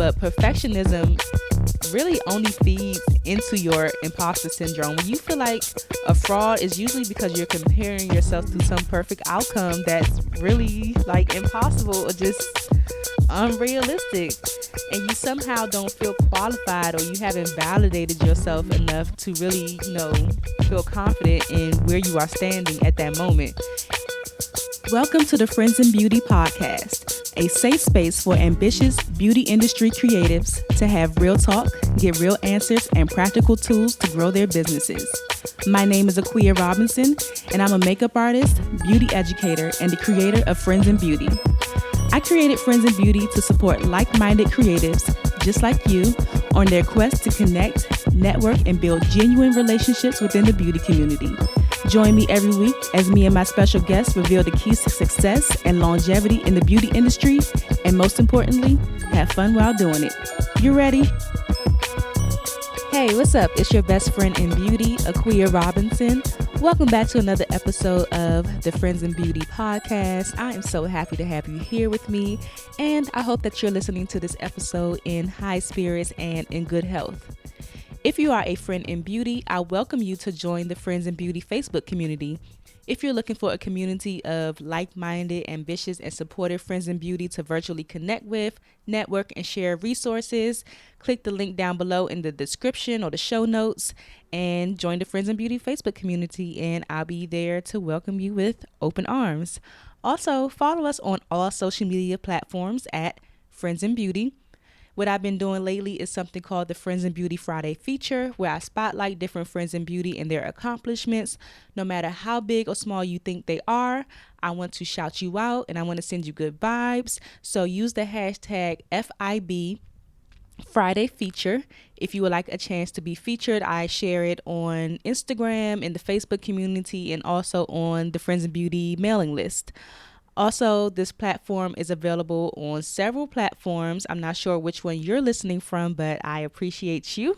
but perfectionism really only feeds into your imposter syndrome. When you feel like a fraud, is usually because you're comparing yourself to some perfect outcome that's really like impossible or just unrealistic, and you somehow don't feel qualified, or you haven't validated yourself enough to really, feel confident in where you are standing at that moment. Welcome to the Friends in Beauty Podcast, a safe space for ambitious beauty industry creatives to have real talk, get real answers, and practical tools to grow their businesses. My name is Akua Robinson, and I'm a makeup artist, beauty educator, and the creator of Friends in Beauty. I created Friends in Beauty to support like-minded creatives just like you on their quest to connect, network, and build genuine relationships within the beauty community. Join me every week as me and my special guests reveal the keys to success and longevity in the beauty industry, and most importantly, have fun while doing it. You ready? Hey, what's up? It's your best friend in beauty, Akua Robinson. Welcome back to another episode of the Friends in Beauty Podcast. I am so happy to have you here with me, and I hope that you're listening to this episode in high spirits and in good health. If you are a friend in beauty, I welcome you to join the Friends in Beauty Facebook community. If you're looking for a community of like-minded, ambitious, and supportive friends in beauty to virtually connect with, network, and share resources, click the link down below in the description or the show notes and join the Friends in Beauty Facebook community, and I'll be there to welcome you with open arms. Also, follow us on all social media platforms at Friends in Beauty. What I've been doing lately is something called the Friends in Beauty Friday feature, where I spotlight different friends in beauty and their accomplishments. No matter how big or small you think they are, I want to shout you out and I want to send you good vibes. So use the hashtag FIB Friday feature. If you would like a chance to be featured, I share it on Instagram, in the Facebook community, and also on the Friends in Beauty mailing list. Also, this platform is available on several platforms. I'm not sure which one you're listening from, but I appreciate you.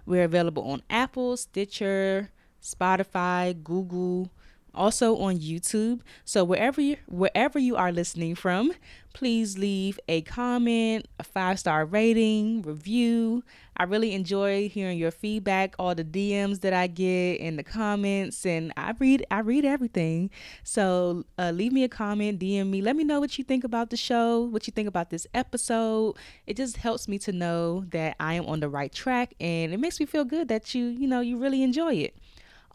We're available on Apple, Stitcher, Spotify, Google, also on YouTube. So wherever you are listening from, please leave a comment, a 5-star rating, review. I really enjoy hearing your feedback, all the DMs that I get and the comments, and I read everything. So leave me a comment, DM me, let me know what you think about the show, what you think about this episode. It just helps me to know that I am on the right track, and it makes me feel good that you really enjoy it.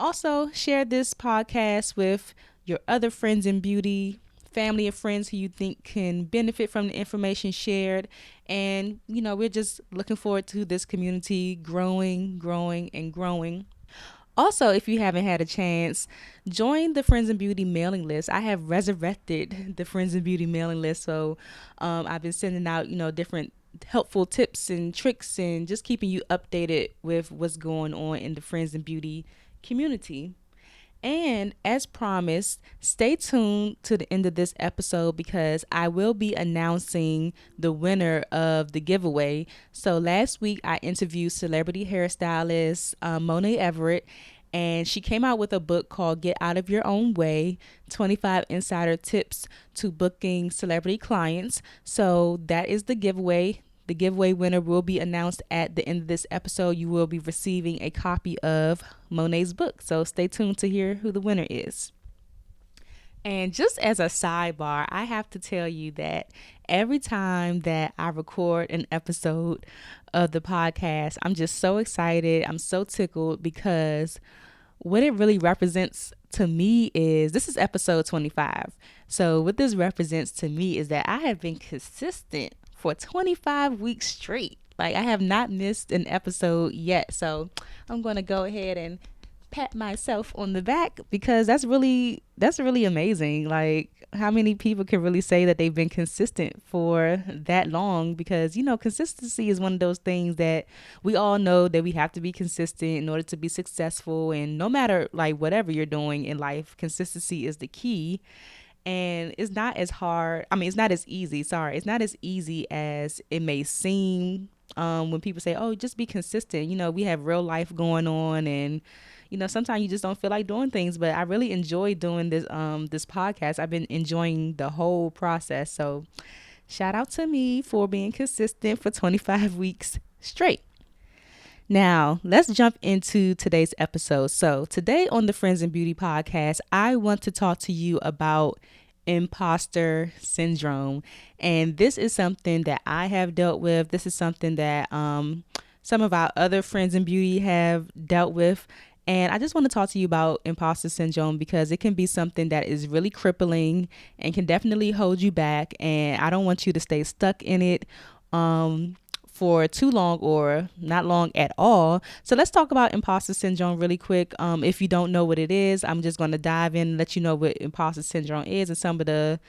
Also, share this podcast with your other friends in beauty, family and friends who you think can benefit from the information shared. And, we're just looking forward to this community growing, and growing. Also, if you haven't had a chance, join the Friends in Beauty mailing list. I have resurrected the Friends in Beauty mailing list. So I've been sending out, different helpful tips and tricks and just keeping you updated with what's going on in the Friends in Beauty community. And as promised, stay tuned to the end of this episode because I will be announcing the winner of the giveaway. So last week I interviewed celebrity hairstylist Monet Everett, and she came out with a book called Get Out of Your Own Way, 25 Insider Tips to Booking Celebrity Clients. So that is the giveaway. The giveaway winner will be announced at the end of this episode. You will be receiving a copy of Monet's book. So stay tuned to hear who the winner is. And just as a sidebar, I have to tell you that every time that I record an episode of the podcast, I'm just so excited. I'm so tickled because what it really represents to me is, this is episode 25. So what this represents to me is that I have been consistent for 25 weeks straight. Like, I have not missed an episode yet. So I'm going to go ahead and pat myself on the back because that's really amazing. Like, how many people can really say that they've been consistent for that long? Because, consistency is one of those things that we all know that we have to be consistent in order to be successful. And no matter whatever you're doing in life, consistency is the key. And it's not as hard. It's not as easy. It's not as easy as it may seem when people say, oh, just be consistent. We have real life going on, and sometimes you just don't feel like doing things. But I really enjoy doing this podcast. I've been enjoying the whole process. So Shout out to me for being consistent for 25 weeks straight. Now, let's jump into today's episode. So, today on the Friends in Beauty podcast, I want to talk to you about imposter syndrome. And this is something that I have dealt with. This is something that some of our other friends in beauty have dealt with. And I just want to talk to you about imposter syndrome because it can be something that is really crippling and can definitely hold you back. And I don't want you to stay stuck in it for too long or not long at all. So let's talk about imposter syndrome really quick. If you don't know what it is, I'm just going to dive in and let you know what imposter syndrome is and some of the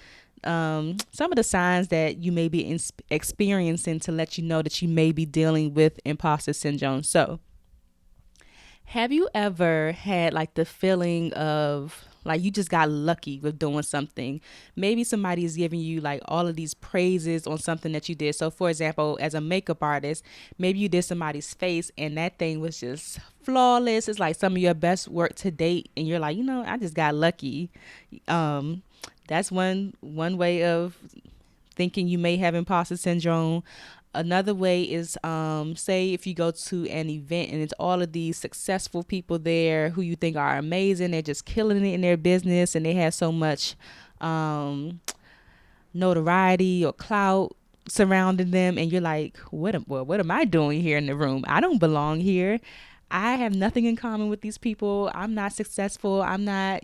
signs that you may be experiencing to let you know that you may be dealing with imposter syndrome. So have you ever had like the feeling of like you just got lucky with doing something? Maybe somebody is giving you like all of these praises on something that you did. So for example, as a makeup artist, maybe you did somebody's face and that thing was just flawless. It's like some of your best work to date and you're like, I just got lucky. That's one way of thinking you may have imposter syndrome. Another way is, say if you go to an event and it's all of these successful people there who you think are amazing, they're just killing it in their business and they have so much notoriety or clout surrounding them, and you're like, what am I doing here in the room? I don't belong here. I have nothing in common with these people. I'm not successful. I'm not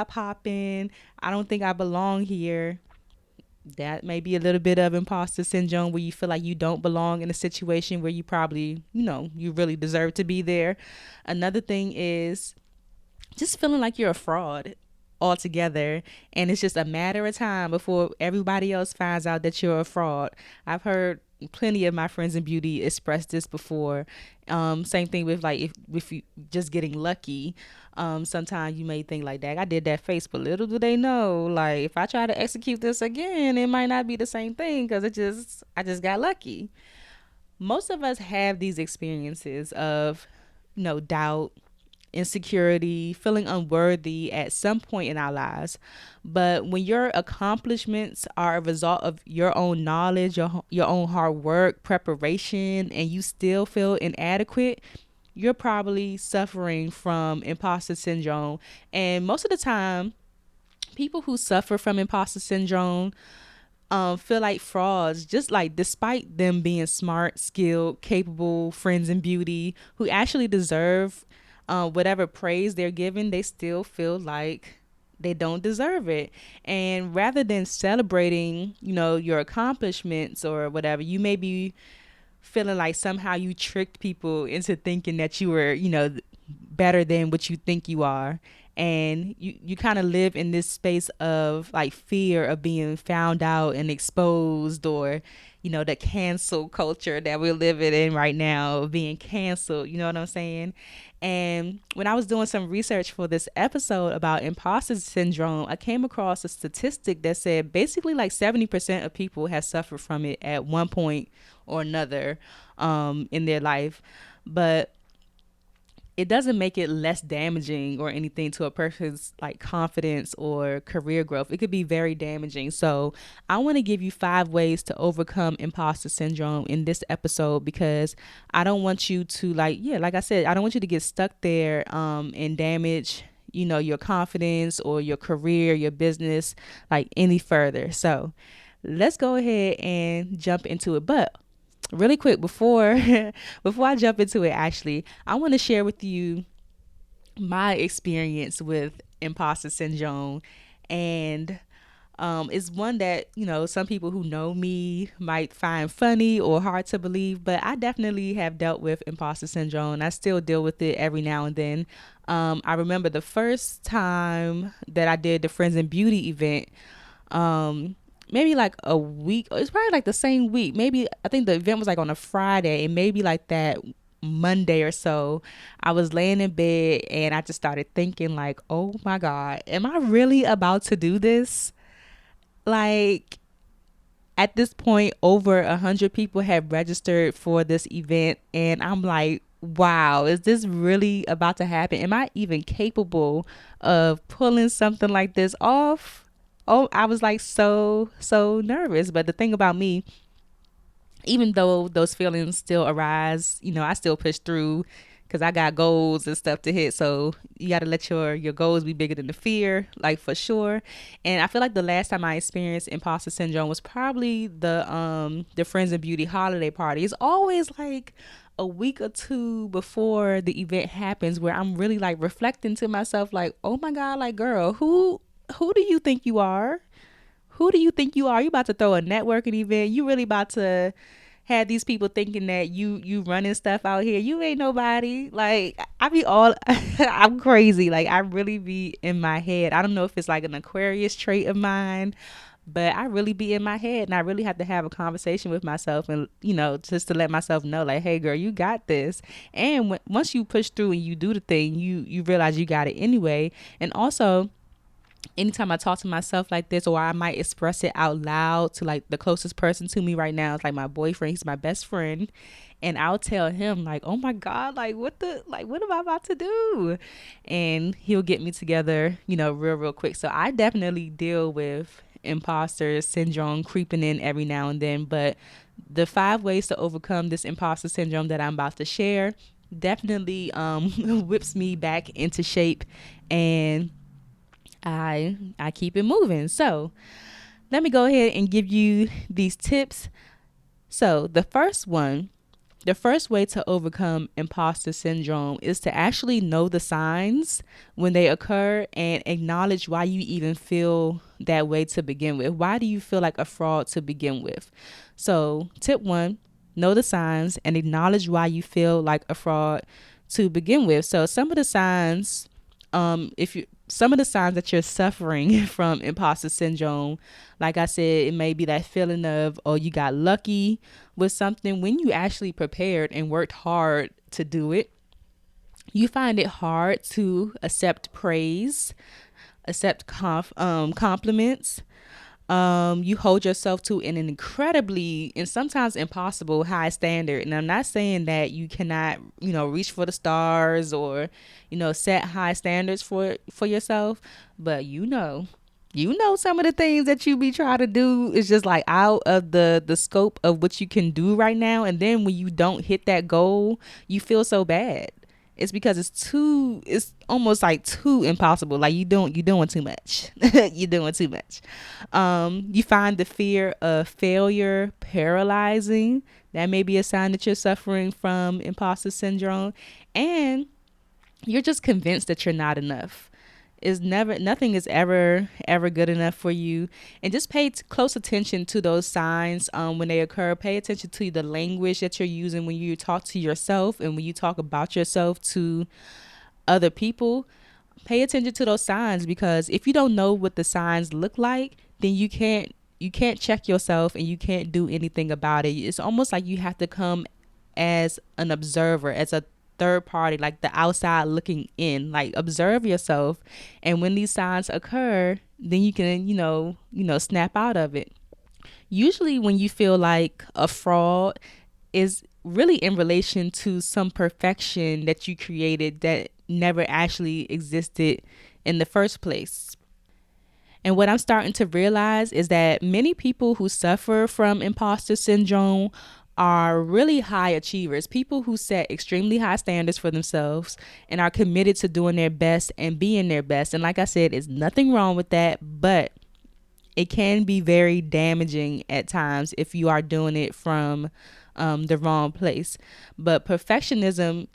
popping. I don't think I belong here. That may be a little bit of imposter syndrome where you feel like you don't belong in a situation where you probably, you really deserve to be there. Another thing is just feeling like you're a fraud altogether, and it's just a matter of time before everybody else finds out that you're a fraud. I've heard plenty of my friends in beauty express this before. Same thing with like if you just getting lucky. Sometimes you may think like, that I did that face, but little do they know, like if I try to execute this again, it might not be the same thing because I just got lucky. Most of us have these experiences of doubt, insecurity, feeling unworthy at some point in our lives. But when your accomplishments are a result of your own knowledge, your own hard work, preparation, and you still feel inadequate, you're probably suffering from imposter syndrome. And most of the time, people who suffer from imposter syndrome feel like frauds, just like despite them being smart, skilled, capable friends in beauty who actually deserve whatever praise they're given, they still feel like they don't deserve it. And rather than celebrating, your accomplishments or whatever, you may be feeling like somehow you tricked people into thinking that you were, better than what you think you are. And you kind of live in this space of like fear of being found out and exposed, or the cancel culture that we're living in right now, of being canceled, you know what I'm saying? And when I was doing some research for this episode about imposter syndrome, I came across a statistic that said basically like 70% of people have suffered from it at one point or another in their life. But it doesn't make it less damaging or anything to a person's like confidence or career growth. It could be very damaging. So I want to give you 5 ways to overcome imposter syndrome in this episode, because I don't want you to like I said, I don't want you to get stuck there and damage, your confidence or your career, your business, like any further. So let's go ahead and jump into it. But really quick, before I jump into it, actually, I want to share with you my experience with imposter syndrome. And it's one that, some people who know me might find funny or hard to believe, but I definitely have dealt with imposter syndrome, and I still deal with it every now and then. I remember the first time that I did the Friends in Beauty event, maybe like a week, it's probably like the same week, maybe I think the event was like on a Friday, and maybe like that Monday or so, I was laying in bed and I just started thinking like, oh my God, am I really about to do this? Like, at this point, over 100 people have registered for this event, and I'm like, wow, is this really about to happen? Am I even capable of pulling something like this off? oh, I was like so nervous. But the thing about me, even though those feelings still arise, I still push through because I got goals and stuff to hit. So you got to let your goals be bigger than the fear, like for sure. And I feel like the last time I experienced imposter syndrome was probably the Friends and Beauty holiday party. It's always like a week or two before the event happens where I'm really like reflecting to myself like, oh my God, like girl, who do you think you are? Who do you think you are? You about to throw a networking event. You really about to have these people thinking that you running stuff out here. You ain't nobody. Like I be all I'm crazy. Like I really be in my head. I don't know if it's like an Aquarius trait of mine, but I really be in my head and I really have to have a conversation with myself and just to let myself know like, hey girl, you got this. And once you push through and you do the thing, you realize you got it anyway. And also, anytime I talk to myself like this, or I might express it out loud to like the closest person to me right now, it's like my boyfriend. He's my best friend, and I'll tell him like, oh my God, like what am I about to do? And he'll get me together, real quick. So I definitely deal with imposter syndrome creeping in every now and then, but the 5 ways to overcome this imposter syndrome that I'm about to share definitely whips me back into shape, and I keep it moving. So let me go ahead and give you these tips. So the first way to overcome imposter syndrome is to actually know the signs when they occur and acknowledge why you even feel that way to begin with. Why do you feel like a fraud to begin with? So tip 1, know the signs and acknowledge why you feel like a fraud to begin with. So some of the signs, some of the signs that you're suffering from imposter syndrome, like I said, it may be that feeling of, oh, you got lucky with something when you actually prepared and worked hard to do it. You find it hard to accept praise, accept compliments. You hold yourself to an incredibly and sometimes impossible high standard. And I'm not saying that you cannot, reach for the stars or, set high standards for yourself, but some of the things that you be trying to do is just like out of the scope of what you can do right now. And then when you don't hit that goal, you feel so bad. It's because it's almost like too impossible. Like you're doing too much. You're doing too much. You find the fear of failure paralyzing. That may be a sign that you're suffering from imposter syndrome. And you're just convinced that you're not enough. Nothing is ever good enough for you. And just pay close attention to those signs when they occur. Pay attention to the language that you're using when you talk to yourself and when you talk about yourself to other people. Pay attention to those signs, because if you don't know what the signs look like, then you can't check yourself and you can't do anything about it. It's almost like you have to come as an observer, as a third party, like the outside looking in, like observe yourself. And when these signs occur, then you can, snap out of it. Usually when you feel like a fraud is really in relation to some perfection that you created that never actually existed in the first place. And what I'm starting to realize is that many people who suffer from imposter syndrome are really high achievers, people who set extremely high standards for themselves and are committed to doing their best and being their best. And like I said, there's nothing wrong with that, but it can be very damaging at times if you are doing it from the wrong place. But perfectionism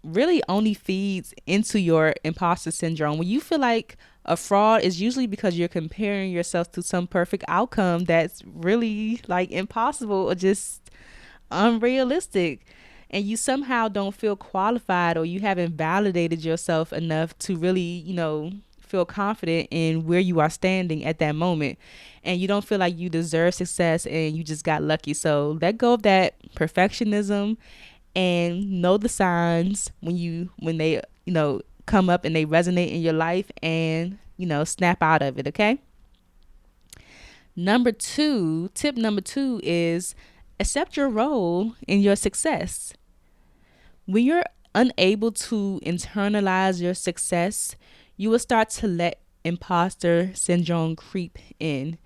really only feeds into your imposter syndrome. When you feel like a fraud, is usually because you're comparing yourself to some perfect outcome that's really like impossible or just unrealistic, and you somehow don't feel qualified, or you haven't validated yourself enough to really, feel confident in where you are standing at that moment, and you don't feel like you deserve success and you just got lucky. So let go of that perfectionism and know the signs when they come up and they resonate in your life, and snap out of it. Okay. Tip number 2 is accept your role in your success. When you're unable to internalize your success, you will start to let imposter syndrome creep in,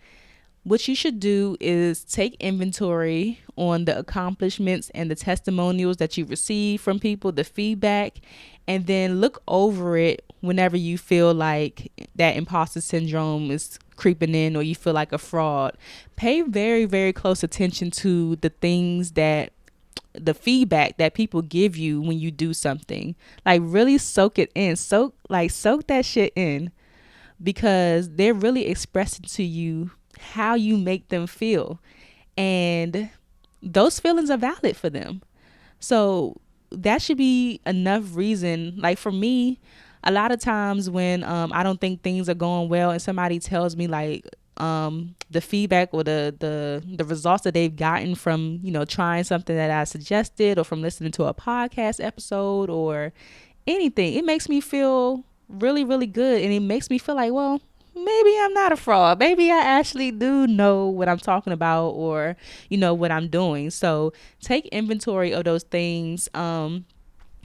what you should do is take inventory on the accomplishments and the testimonials that you receive from people, the feedback, and then look over it whenever you feel like that imposter syndrome is creeping in or you feel like a fraud. Pay very, very close attention to the feedback that people give you when you do something. Like really soak it in. Soak that shit in, because they're really expressing to you how you make them feel. And those feelings are valid for them. So that should be enough reason. Like for me, a lot of times when I don't think things are going well and somebody tells me like the feedback or the results that they've gotten from, trying something that I suggested or from listening to a podcast episode or anything, it makes me feel really, really good. And it makes me feel like, well, maybe I'm not a fraud. Maybe I actually do know what I'm talking about or, what I'm doing. So take inventory of those things.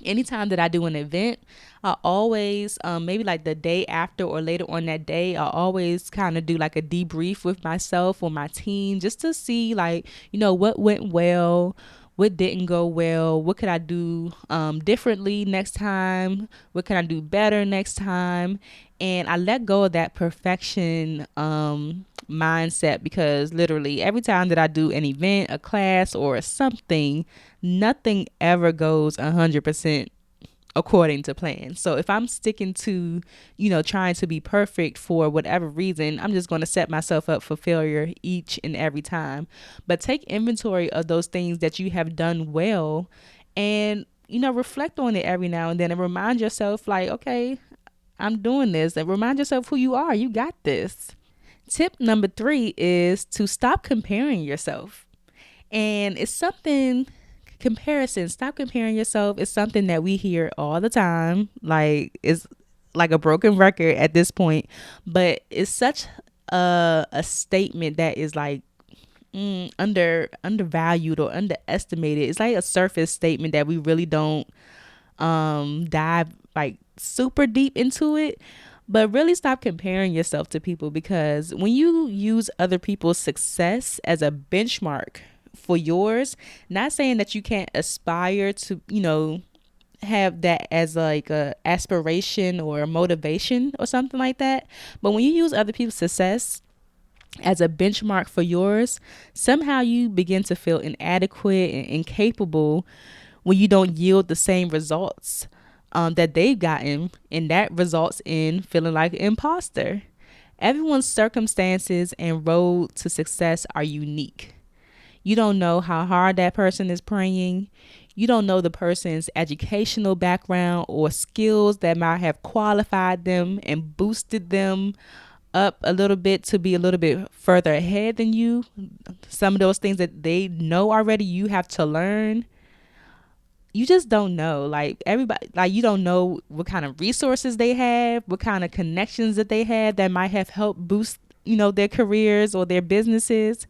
Anytime that I do an event, I always, maybe like the day after or later on that day, I always kind of do like a debrief with myself or my team just to see like, what went well, what didn't go well, what could I do differently next time, what can I do better next time. And I let go of that perfection mindset, because literally every time that I do an event, a class, or something, nothing ever goes 100% according to plan. So if I'm sticking to, trying to be perfect for whatever reason, I'm just going to set myself up for failure each and every time. But take inventory of those things that you have done well and, reflect on it every now and then and remind yourself like, okay, I'm doing this, and remind yourself who you are. You got this. Tip number 3 is to stop comparing yourself. And it's something, comparison, stop comparing yourself. It's something that we hear all the time. Like it's like a broken record at this point, but it's such a statement that is like undervalued or underestimated. It's like a surface statement that we really don't dive like super deep into it. But really stop comparing yourself to people, because when you use other people's success as a benchmark for yours, not saying that you can't aspire to, have that as like a aspiration or a motivation or something like that. But when you use other people's success as a benchmark for yours, somehow you begin to feel inadequate and incapable when you don't yield the same results that they've gotten, and that results in feeling like an imposter. Everyone's circumstances and road to success are unique. You don't know how hard that person is praying. You don't know the person's educational background or skills that might have qualified them and boosted them up a little bit to be a little bit further ahead than you. Some of those things that they know already, you have to learn. You just don't know. Like everybody, like you don't know what kind of resources they have, what kind of connections that they have that might have helped boost, their careers or their businesses.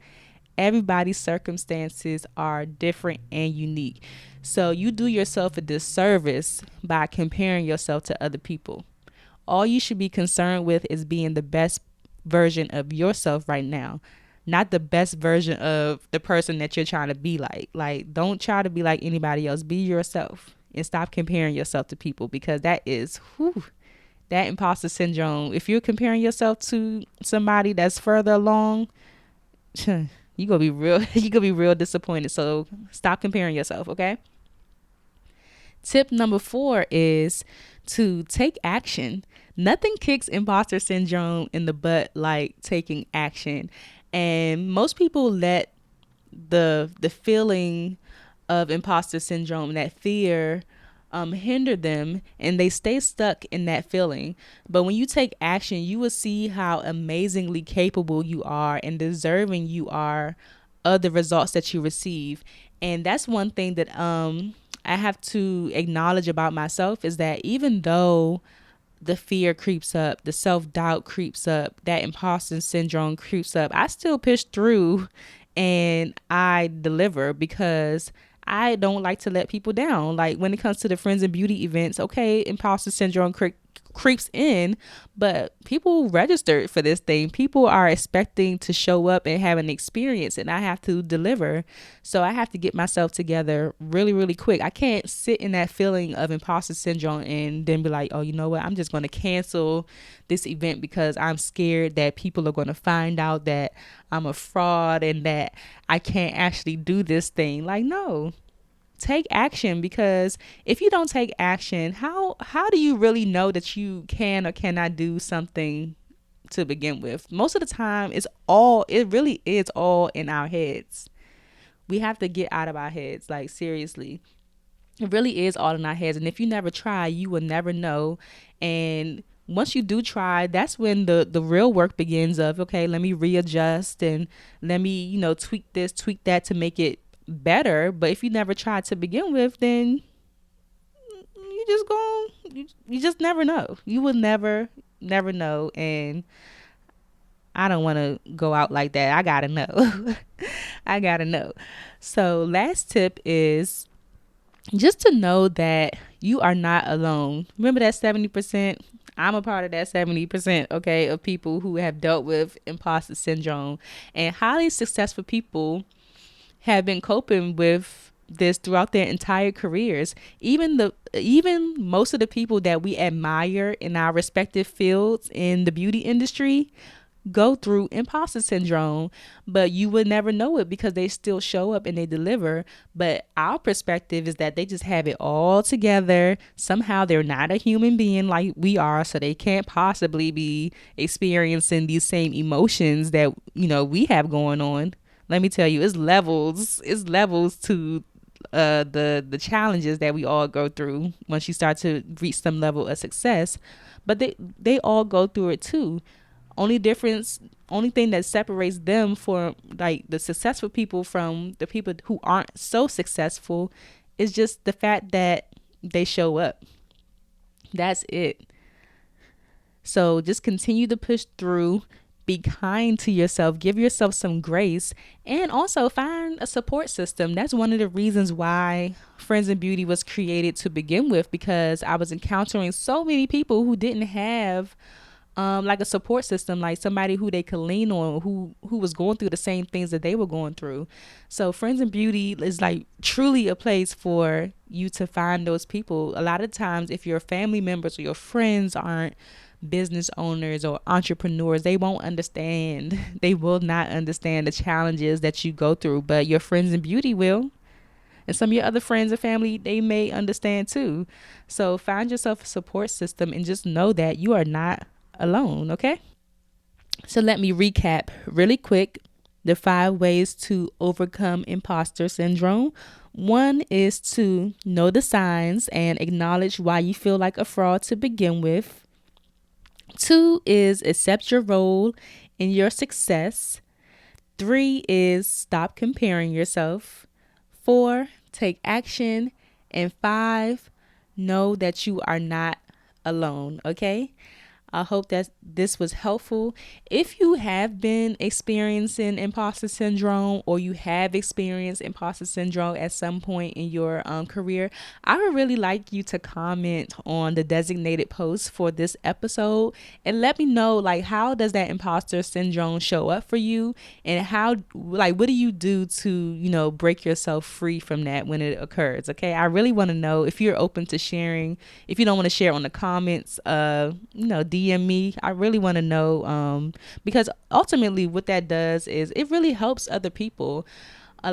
Everybody's circumstances are different and unique. So you do yourself a disservice by comparing yourself to other people. All you should be concerned with is being the best version of yourself right now, not the best version of the person that you're trying to be like. Like, don't try to be like anybody else. Be yourself and stop comparing yourself to people, because that is, that imposter syndrome. If you're comparing yourself to somebody that's further along, you're going to be real disappointed. So stop comparing yourself, okay? Tip number 4 is to take action. Nothing kicks imposter syndrome in the butt like taking action. And most people let the feeling of imposter syndrome, that fear, hinder them, and they stay stuck in that feeling. But when you take action, you will see how amazingly capable you are and deserving you are of the results that you receive. And that's one thing that I have to acknowledge about myself, is that even though the fear creeps up, the self-doubt creeps up, that imposter syndrome creeps up, I still push through and I deliver, because I don't like to let people down. Like when it comes to the Friends and Beauty events, okay, imposter syndrome creeps in, but people registered for this thing. People are expecting to show up and have an experience, and I have to deliver. So I have to get myself together really, really quick. I can't sit in that feeling of imposter syndrome and then be like, oh, you know what? I'm just going to cancel this event because I'm scared that people are going to find out that I'm a fraud and that I can't actually do this thing. Like, no. Take action, because if you don't take action, how do you really know that you can or cannot do something to begin with? Most of the time it really is all in our heads. We have to get out of our heads, like seriously. It really is all in our heads, and if you never try, you will never know. And once you do try, that's when the real work begins of, okay, let me readjust and let me, tweak this, tweak that to make it better. But if you never tried to begin with, then you just never know. You will never know. And I don't want to go out like that. I gotta know. I gotta know. So last tip is just to know that you are not alone. Remember that 70%? I'm a part of that 70%, okay, of people who have dealt with imposter syndrome. And highly successful people have been coping with this throughout their entire careers. Even most of the people that we admire in our respective fields in the beauty industry go through imposter syndrome, but you would never know it because they still show up and they deliver. But our perspective is that they just have it all together. Somehow they're not a human being like we are, so they can't possibly be experiencing these same emotions that we have going on. Let me tell you, it's levels to the challenges that we all go through once you start to reach some level of success. But they all go through it too. Only thing that separates them for like the successful people from the people who aren't so successful is just the fact that they show up. That's it. So just continue to push through. Be kind to yourself, give yourself some grace, and also find a support system. That's one of the reasons why Friends in Beauty was created to begin with, because I was encountering so many people who didn't have like a support system, like somebody who they could lean on, who was going through the same things that they were going through. So Friends in Beauty is like truly a place for you to find those people. A lot of times, if your family members or your friends aren't business owners or entrepreneurs, they won't understand. They will not understand the challenges that you go through, but your friends in beauty will. And some of your other friends and family, they may understand too. So find yourself a support system and just know that you are not alone, okay? So let me recap really quick the 5 ways to overcome imposter syndrome. 1 is to know the signs and acknowledge why you feel like a fraud to begin with. 2 is accept your role in your success. 3 is stop comparing yourself. 4, take action. And 5, know that you are not alone, okay? I hope that this was helpful. If you have been experiencing imposter syndrome, or you have experienced imposter syndrome at some point in your career, I would really like you to comment on the designated post for this episode and let me know, like, how does that imposter syndrome show up for you, and what do you do to, break yourself free from that when it occurs? Okay. I really want to know. If you're open to sharing, if you don't want to share on the comments, DM me. I really want to know, because ultimately what that does is it really helps other people.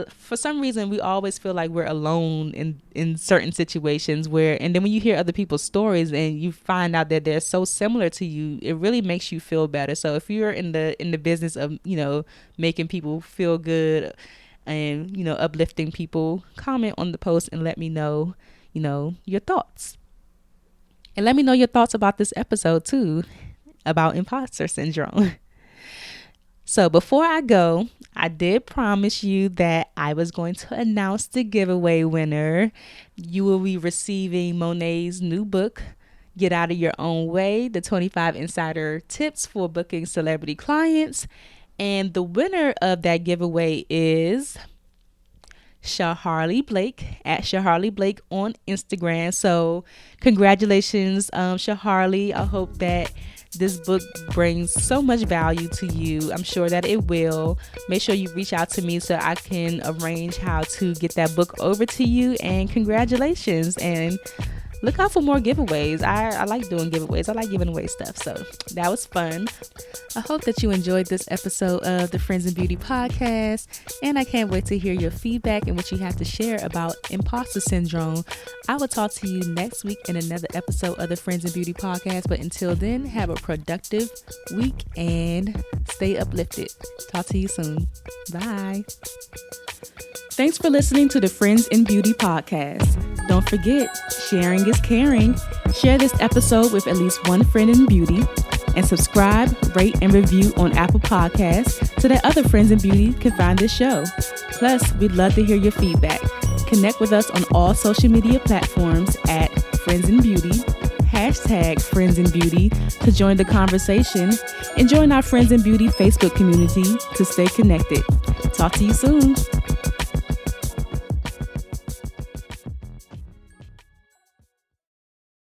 For some reason, we always feel like we're alone in certain situations and then when you hear other people's stories and you find out that they're so similar to you, it really makes you feel better. So if you're in the business of, making people feel good and, uplifting people, comment on the post and let me know, your thoughts. And let me know your thoughts about this episode too, about imposter syndrome. So before I go, I did promise you that I was going to announce the giveaway winner. You will be receiving Monet's new book, Get Out of Your Own Way, the 25 Insider Tips for Booking Celebrity Clients. And the winner of that giveaway is Shaharley Blake at Shaharley Blake on Instagram. So congratulations, Shaharley. I hope that this book brings so much value to you. I'm sure that it will. Make sure you reach out to me so I can arrange how to get that book over to you. And congratulations. And look out for more giveaways. I like doing giveaways. I like giving away stuff. So that was fun. I hope that you enjoyed this episode of the Friends in Beauty podcast. And I can't wait to hear your feedback and what you have to share about imposter syndrome. I will talk to you next week in another episode of the Friends in Beauty podcast. But until then, have a productive week and stay uplifted. Talk to you soon. Bye. Thanks for listening to the Friends in Beauty podcast. Don't forget, sharing is caring. Share this episode with at least one friend in beauty and subscribe, rate, and review on Apple Podcasts so that other friends in beauty can find this show. Plus, we'd love to hear your feedback. Connect with us on all social media platforms at Friends in Beauty, #Friends in Beauty to join the conversation, and join our Friends in Beauty Facebook community to stay connected. Talk to you soon.